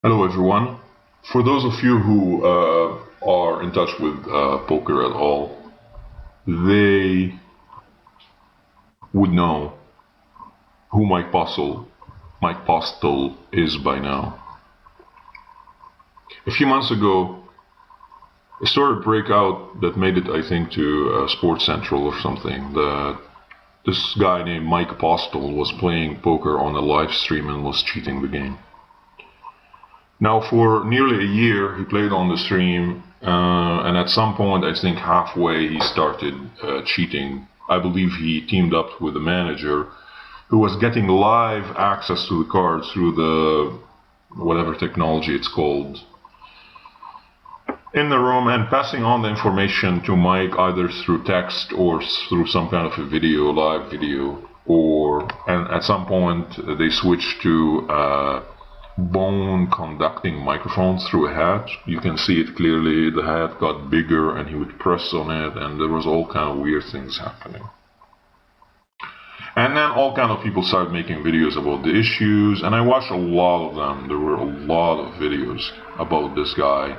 Hello everyone. For those of you who are in touch with poker at all, they would know who Mike Postle is by now. A few months ago, a story broke out that made it, I think, to Sports Central or something, that this guy named Mike Postle was playing poker on a live stream and was cheating the game. Now, for nearly a year, he played on the stream, and at some point, I think halfway, he started cheating. I believe he teamed up with a manager who was getting live access to the cards through the whatever technology it's called in the room and passing on the information to Mike either through text or through some kind of a video, live video, and at some point they switched to bone conducting microphones through a hat. You can see it clearly. The hat got bigger and he would press on it and there was all kind of weird things happening. And then all kind of people started making videos about the issues, and I watched a lot of them. There were a lot of videos about this guy.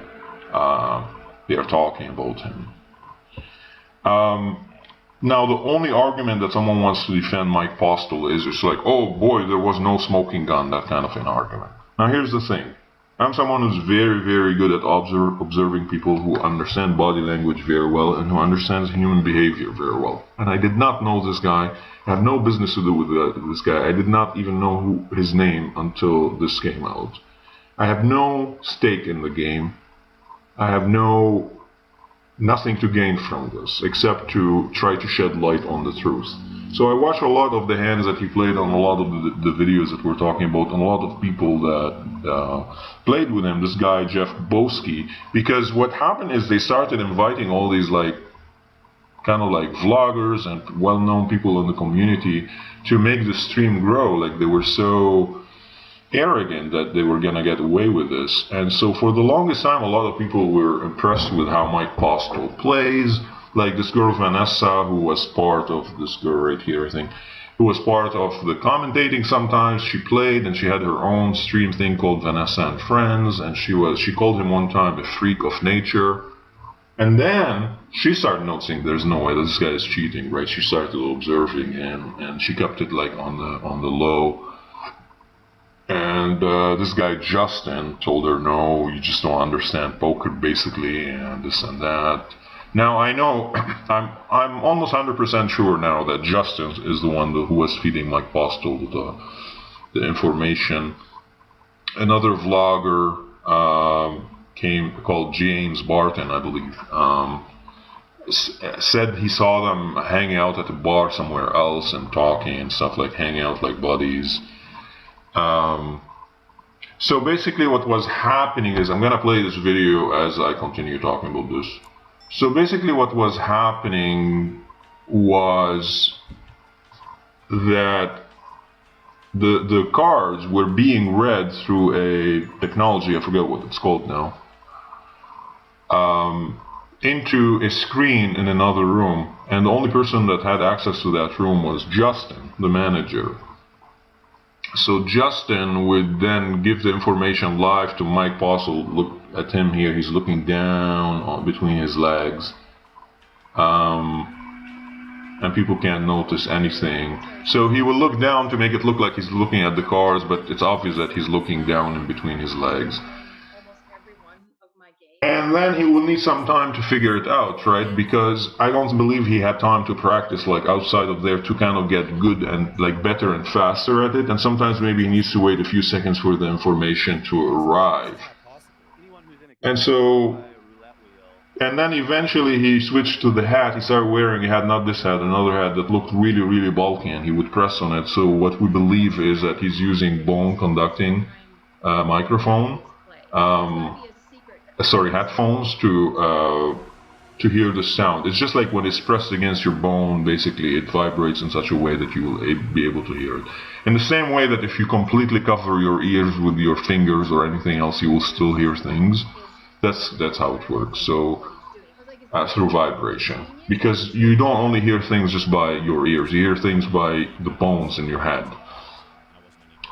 They are talking about him. Now, the only argument that someone wants to defend Mike Postle is it's like, oh boy, there was no smoking gun, that kind of an argument. Now, here's the thing. I'm someone who's very, very good at observing people who understand body language very well and who understands human behavior very well. And I did not know this guy. I have no business to do with this guy. I did not even know his name until this came out. I have no stake in the game. I have nothing to gain from this except to try to shed light on the truth. So I watched a lot of the hands that he played on a lot of the videos that we're talking about, and a lot of people that played with him, this guy Jeff Boski, because what happened is they started inviting all these kind of like vloggers and well-known people in the community to make the stream grow. Like they were so arrogant that they were gonna get away with this. And so for the longest time, a lot of people were impressed with how Mike Postle plays. Like this girl Vanessa, who was part of this girl right here, I think, who was part of the commentating sometimes. She played and she had her own stream thing called Vanessa and Friends, and she called him one time a freak of nature. And then she started noticing there's no way this guy is cheating, right? She started observing him and she kept it like on the low. And this guy Justin told her, no, you just don't understand poker basically, and this and that. Now I know, I'm almost 100% sure now that Justin is the one who was feeding Mike Postle the information. Another vlogger called James Barton, I believe, said he saw them hanging out at a bar somewhere else and talking and stuff, like hanging out like buddies. So basically what was happening is, I'm gonna play this video as I continue talking about this. So basically what was happening was that the cards were being read through a technology, I forget what it's called now, into a screen in another room, and the only person that had access to that room was Justin, the manager. So Justin would then give the information live to Mike Postle. Look at him here, he's looking down between his legs. And people can't notice anything. So he will look down to make it look like he's looking at the cards, but it's obvious that he's looking down in between his legs. And then he will need some time to figure it out, right? Because I don't believe he had time to practice like outside of there to kind of get good and like better and faster at it. And sometimes maybe he needs to wait a few seconds for the information to arrive. And so, and then eventually he switched to the hat. He started wearing a hat, not this hat, another hat that looked really, really bulky, and he would press on it. So what we believe is that he's using bone conducting microphone. Headphones to hear the sound. It's just like when it's pressed against your bone, basically it vibrates in such a way that you will be able to hear it. In the same way that if you completely cover your ears with your fingers or anything else, you will still hear things. That's how it works. So through vibration, because you don't only hear things just by your ears, you hear things by the bones in your head.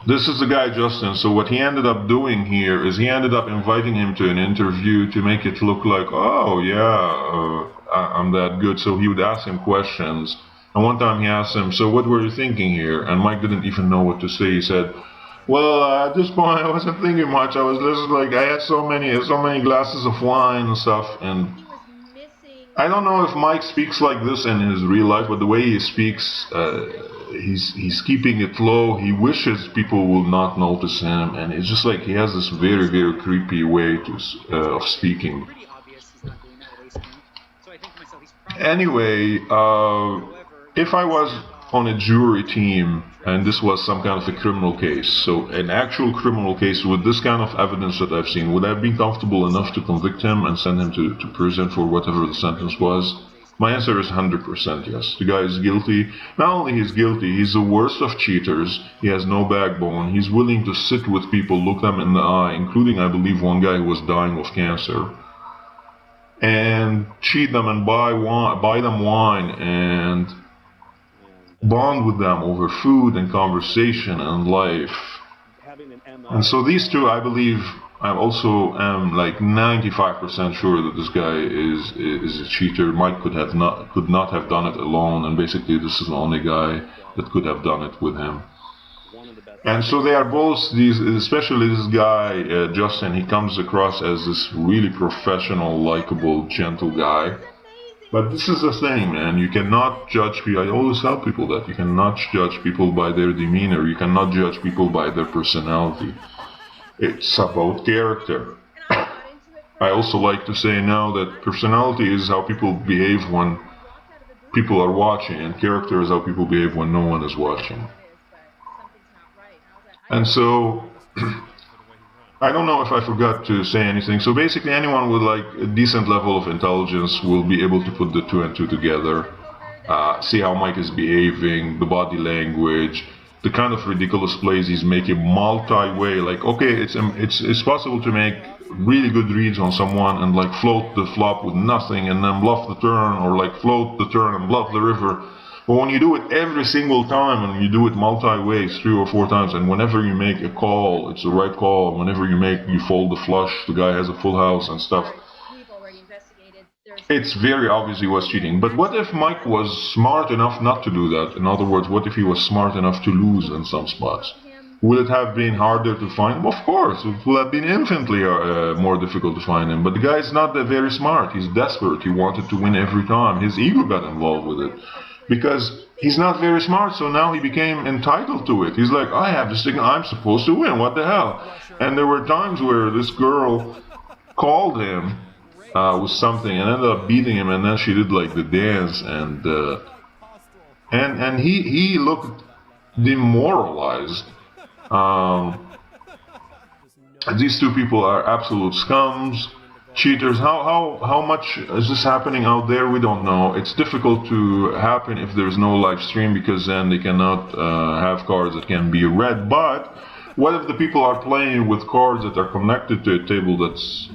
This is the guy Justin. So what he ended up doing here is he ended up inviting him to an interview to make it look like, oh yeah, I'm that good. So he would ask him questions. And one time he asked him, so what were you thinking here? And Mike didn't even know what to say. He said, well, at this point I wasn't thinking much. I was just like, I had so many glasses of wine and stuff. And I don't know if Mike speaks like this in his real life, but the way he speaks, he's keeping it low. He wishes people will not notice him, and it's just like he has this very very creepy way of speaking. Anyway, if I was on a jury team and this was some kind of a criminal case, so an actual criminal case with this kind of evidence that I've seen, would I be comfortable enough to convict him and send him to prison for whatever the sentence was? My answer is 100% yes. The guy is guilty. Not only he's guilty, he's the worst of cheaters. He has no backbone. He's willing to sit with people, look them in the eye, including, I believe, one guy who was dying of cancer, and cheat them and buy them wine and bond with them over food and conversation and life. And so these two, I believe, I also am like 95% sure that this guy is a cheater. Mike could not have done it alone, and basically this is the only guy that could have done it with him. And so they are both these, especially this guy Justin. He comes across as this really professional, likable, gentle guy. But this is the thing, man. You cannot judge people. I always tell people that you cannot judge people by their demeanor. You cannot judge people by their personality. It's about character. I also like to say now that personality is how people behave when people are watching, and character is how people behave when no one is watching. And so, I don't know if I forgot to say anything. So basically, anyone with like a decent level of intelligence will be able to put the two and two together, see how Mike is behaving, the body language, the kind of ridiculous plays he's making multi-way. Like, okay, it's possible to make really good reads on someone and like float the flop with nothing and then bluff the turn, or like float the turn and bluff the river. But when you do it every single time, and you do it multi-ways 3 or 4 times, and whenever you make a call, it's the right call, and whenever you fold the flush, the guy has a full house and stuff, it's very obvious he was cheating. But what if Mike was smart enough not to do that? In other words, what if he was smart enough to lose in some spots? Will it have been harder to find him? Of course, it will have been infinitely more difficult to find him. But the guy is not that very smart. He's desperate. He wanted to win every time. His ego got involved with it. Because he's not very smart, so now he became entitled to it. He's like, I have this thing, I'm supposed to win, what the hell? And there were times where this girl called him with something and ended up beating him, and then she did like the dance, and he looked demoralized. These two people are absolute scums. Cheaters. How much is this happening out there? We don't know. It's difficult to happen if there's no live stream, because then they cannot have cards that can be read. But what if the people are playing with cards that are connected to a table that's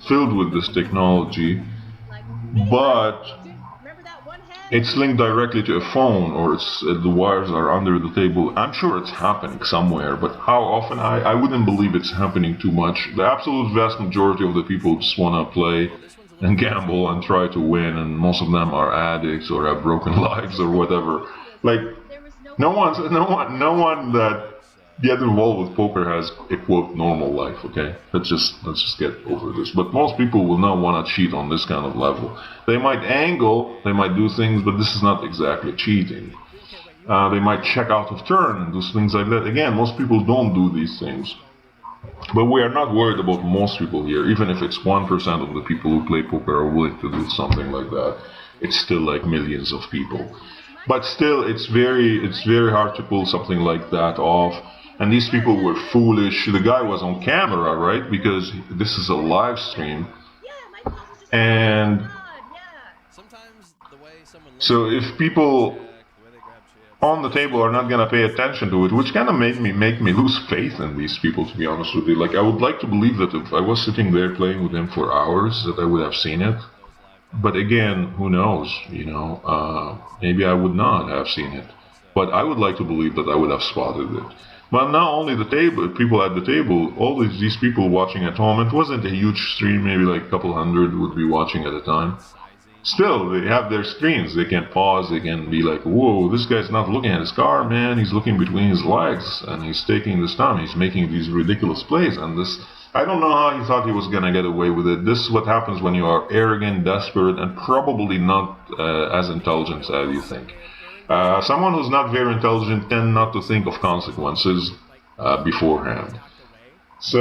filled with this technology, but it's linked directly to a phone, or the wires are under the table? I'm sure it's happening somewhere, but how often? I wouldn't believe it's happening too much. The absolute vast majority of the people just want to play and gamble and try to win, and most of them are addicts or have broken lives or whatever. Like, no one that get involved with poker has a quote normal life. Okay, let's just get over this. But most people will not want to cheat on this kind of level. They might angle, they might do things, but this is not exactly cheating. They might check out of turn and do things like that. Again, most people don't do these things. But we are not worried about most people here. Even if it's 1% of the people who play poker are willing to do something like that, it's still like millions of people. But still, it's very hard to pull something like that off. And these people were foolish. The guy was on camera, right? Because this is a live stream. And so if people on the table are not gonna pay attention to it, which kind of make me lose faith in these people, to be honest with you. Like, I would like to believe that if I was sitting there playing with him for hours, that I would have seen it. But again, who knows? Maybe I would not have seen it. But I would like to believe that I would have spotted it. But not only the table, people at the table, all these people watching at home. It wasn't a huge stream, maybe like a couple hundred would be watching at a time. Still, they have their screens. They can pause. They can be like, "Whoa, this guy's not looking at his car, man. He's looking between his legs, and he's taking this time. He's making these ridiculous plays." And this, I don't know how he thought he was gonna get away with it. This is what happens when you are arrogant, desperate, and probably not as intelligent as you think. Someone who's not very intelligent tend not to think of consequences beforehand. So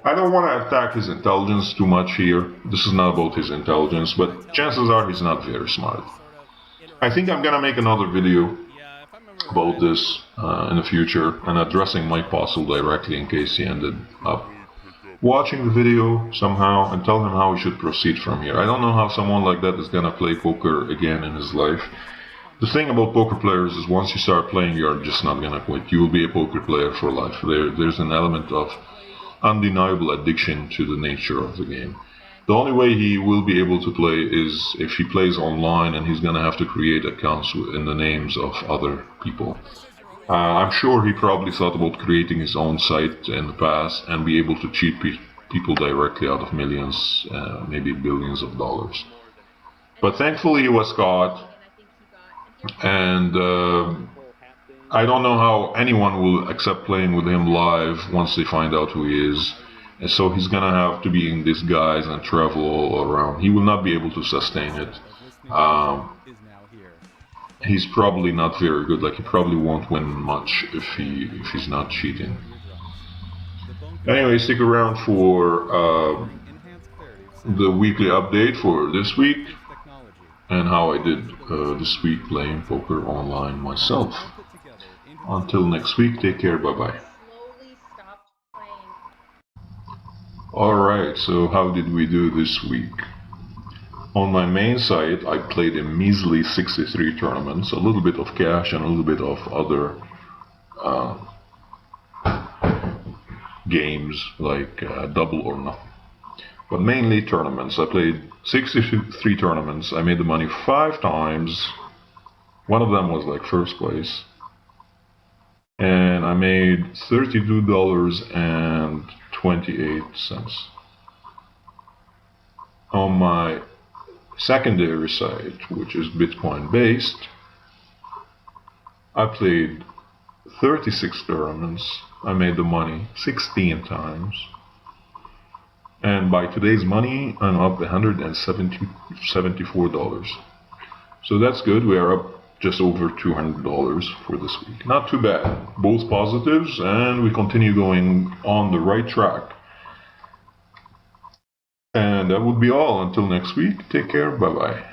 I don't want to attack his intelligence too much here. This is not about his intelligence, but chances are he's not very smart. I think I'm gonna make another video about this in the future and addressing Mike Postle directly in case he ended up watching the video somehow and tell him how he should proceed from here. I don't know how someone like that is gonna play poker again in his life. The thing about poker players is once you start playing, you're just not gonna quit. You will be a poker player for life. There's an element of undeniable addiction to the nature of the game. The only way he will be able to play is if he plays online, and he's gonna have to create accounts in the names of other people. I'm sure he probably thought about creating his own site in the past and be able to cheat people directly out of millions, maybe billions of dollars. But thankfully he was caught, and I don't know how anyone will accept playing with him live once they find out who he is. And so he's gonna have to be in disguise and travel all around. He will not be able to sustain it. He's probably not very good. Like, he probably won't win much if he's not cheating. Anyway, stick around for the weekly update for this week and how I did this week playing poker online myself. Until next week, take care, bye-bye. Alright, so how did we do this week? On my main site, I played a measly 63 tournaments, a little bit of cash and a little bit of other games like double or nothing. But mainly tournaments. I played 63 tournaments. I made the money 5 times. One of them was like first place. And I made $32.28. On my secondary site, which is Bitcoin based, I played 36 tournaments. I made the money 16 times. And by today's money, I'm up $174. So that's good. We are up just over $200 for this week. Not too bad. Both positives, and we continue going on the right track. And that would be all. Until next week, take care. Bye-bye.